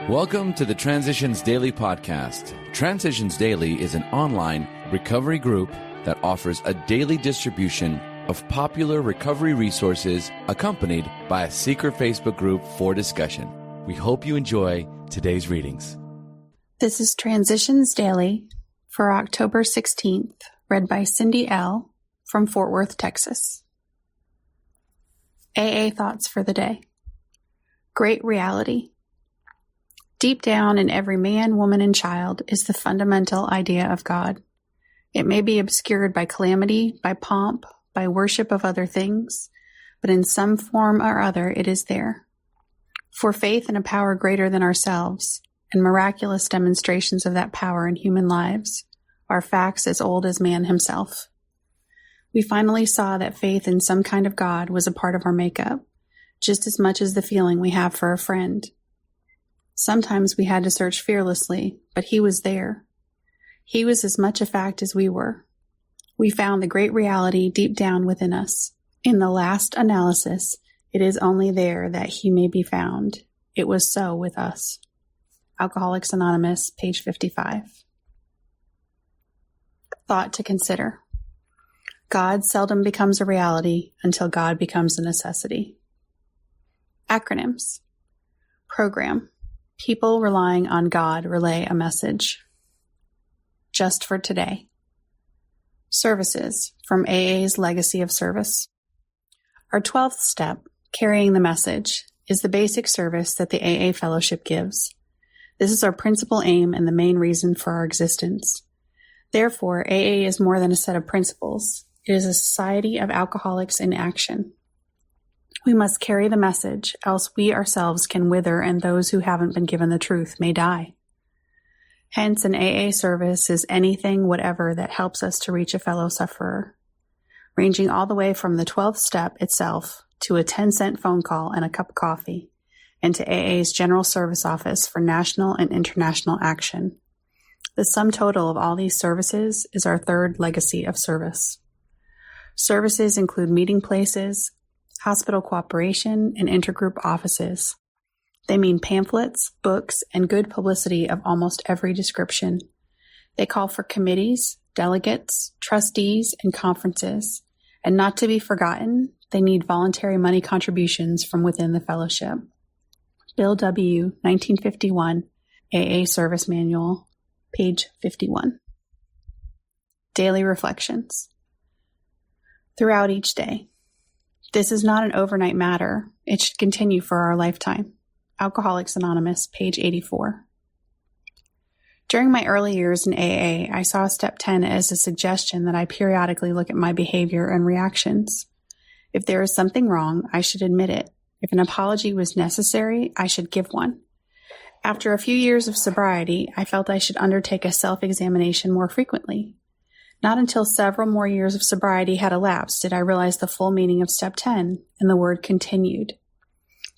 Welcome to the Transitions Daily podcast. Transitions Daily is an online recovery group that offers a daily distribution of popular recovery resources accompanied by a secret Facebook group for discussion. We hope you enjoy today's readings. This is Transitions Daily for October 16th, read by Cindy L. from Fort Worth, Texas. AA thoughts for the day. Great reality. Deep down in every man, woman, and child is the fundamental idea of God. It may be obscured by calamity, by pomp, by worship of other things, but in some form or other it is there. For faith in a power greater than ourselves, and miraculous demonstrations of that power in human lives, are facts as old as man himself. We finally saw that faith in some kind of God was a part of our makeup, just as much as the feeling we have for a friend. Sometimes we had to search fearlessly, but he was there. He was as much a fact as we were. We found the great reality deep down within us. In the last analysis, it is only there that he may be found. It was so with us. Alcoholics Anonymous, page 55. Thought to consider. God seldom becomes a reality until God becomes a necessity. Acronyms. Program. People relying on God relay a message. Just for today. Services from AA's Legacy of Service. Our 12th step, carrying the message, is the basic service that the AA Fellowship gives. This is our principal aim and the main reason for our existence. Therefore, AA is more than a set of principles. It is a society of alcoholics in action. We must carry the message, else we ourselves can wither and those who haven't been given the truth may die. Hence, an AA service is anything, whatever, that helps us to reach a fellow sufferer, ranging all the way from the 12th step itself to a 10-cent phone call and a cup of coffee, and to AA's General Service Office for national and international action. The sum total of all these services is our third legacy of service. Services include meeting places, hospital cooperation, and intergroup offices. They mean pamphlets, books, and good publicity of almost every description. They call for committees, delegates, trustees, and conferences. And not to be forgotten, they need voluntary money contributions from within the fellowship. Bill W., 1951, AA Service Manual, page 51. Daily Reflections. Throughout each day. This is not an overnight matter. It should continue for our lifetime. Alcoholics Anonymous, page 84. During my early years in AA, I saw Step 10 as a suggestion that I periodically look at my behavior and reactions. If there is something wrong, I should admit it. If an apology was necessary, I should give one. After a few years of sobriety, I felt I should undertake a self-examination more frequently. Not until several more years of sobriety had elapsed did I realize the full meaning of Step 10 and the word continued.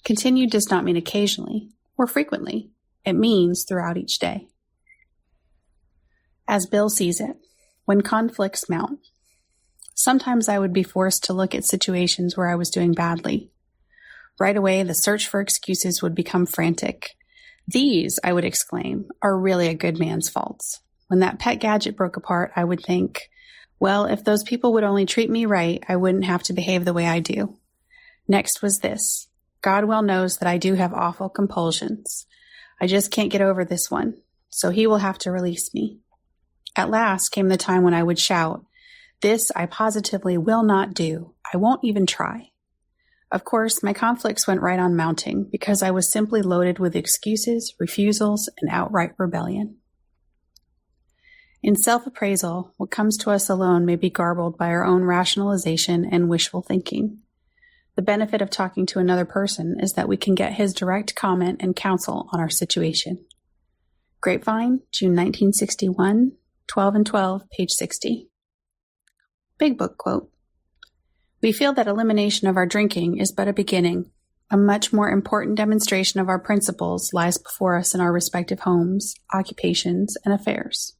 Continued does not mean occasionally or frequently. It means throughout each day. As Bill sees it, when conflicts mount, sometimes I would be forced to look at situations where I was doing badly. Right away, the search for excuses would become frantic. These, I would exclaim, are really a good man's faults. When that pet gadget broke apart, I would think, well, if those people would only treat me right, I wouldn't have to behave the way I do. Next was this. God well knows that I do have awful compulsions. I just can't get over this one, so he will have to release me. At last came the time when I would shout, this I positively will not do. I won't even try. Of course, my conflicts went right on mounting because I was simply loaded with excuses, refusals, and outright rebellion. In self-appraisal, what comes to us alone may be garbled by our own rationalization and wishful thinking. The benefit of talking to another person is that we can get his direct comment and counsel on our situation. Grapevine, June 1961, 12 and 12, page 60. Big Book quote. We feel that elimination of our drinking is but a beginning. A much more important demonstration of our principles lies before us in our respective homes, occupations, and affairs.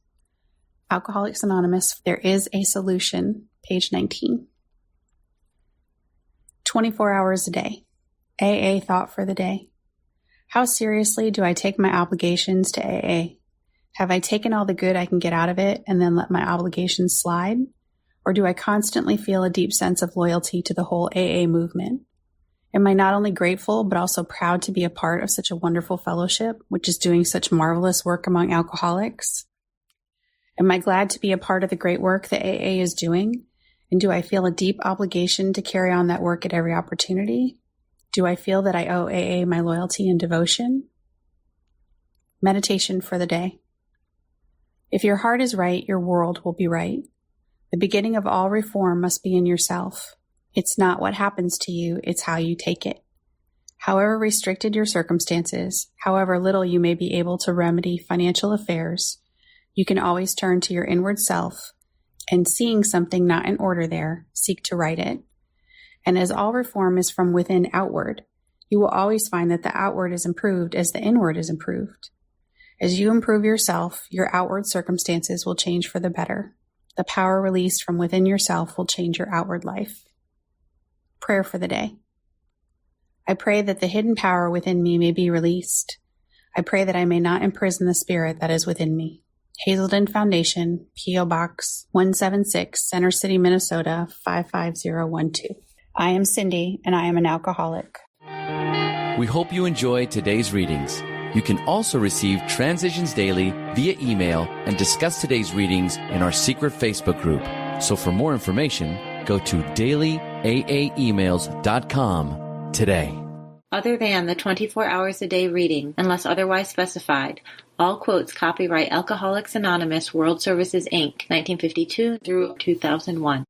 Alcoholics Anonymous, There is a Solution, page 19. 24 hours a day. AA thought for the day. How seriously do I take my obligations to AA? Have I taken all the good I can get out of it and then let my obligations slide? Or do I constantly feel a deep sense of loyalty to the whole AA movement? Am I not only grateful, but also proud to be a part of such a wonderful fellowship, which is doing such marvelous work among alcoholics? Am I glad to be a part of the great work that AA is doing? And do I feel a deep obligation to carry on that work at every opportunity? Do I feel that I owe AA my loyalty and devotion? Meditation for the day. If your heart is right, your world will be right. The beginning of all reform must be in yourself. It's not what happens to you, it's how you take it. However restricted your circumstances, however little you may be able to remedy financial affairs, you can always turn to your inward self and, seeing something not in order there, seek to right it. And as all reform is from within outward, you will always find that the outward is improved as the inward is improved. As you improve yourself, your outward circumstances will change for the better. The power released from within yourself will change your outward life. Prayer for the day. I pray that the hidden power within me may be released. I pray that I may not imprison the spirit that is within me. Hazelden Foundation, P.O. Box 176, Center City, Minnesota 55012. I am Cindy, and I am an alcoholic. We hope you enjoyed today's readings. You can also receive Transitions Daily via email and discuss today's readings in our secret Facebook group. So for more information, go to dailyaaemails.com today. Other than the 24 hours a day reading, unless otherwise specified, all quotes copyright Alcoholics Anonymous World Services, Inc., 1952 through 2001.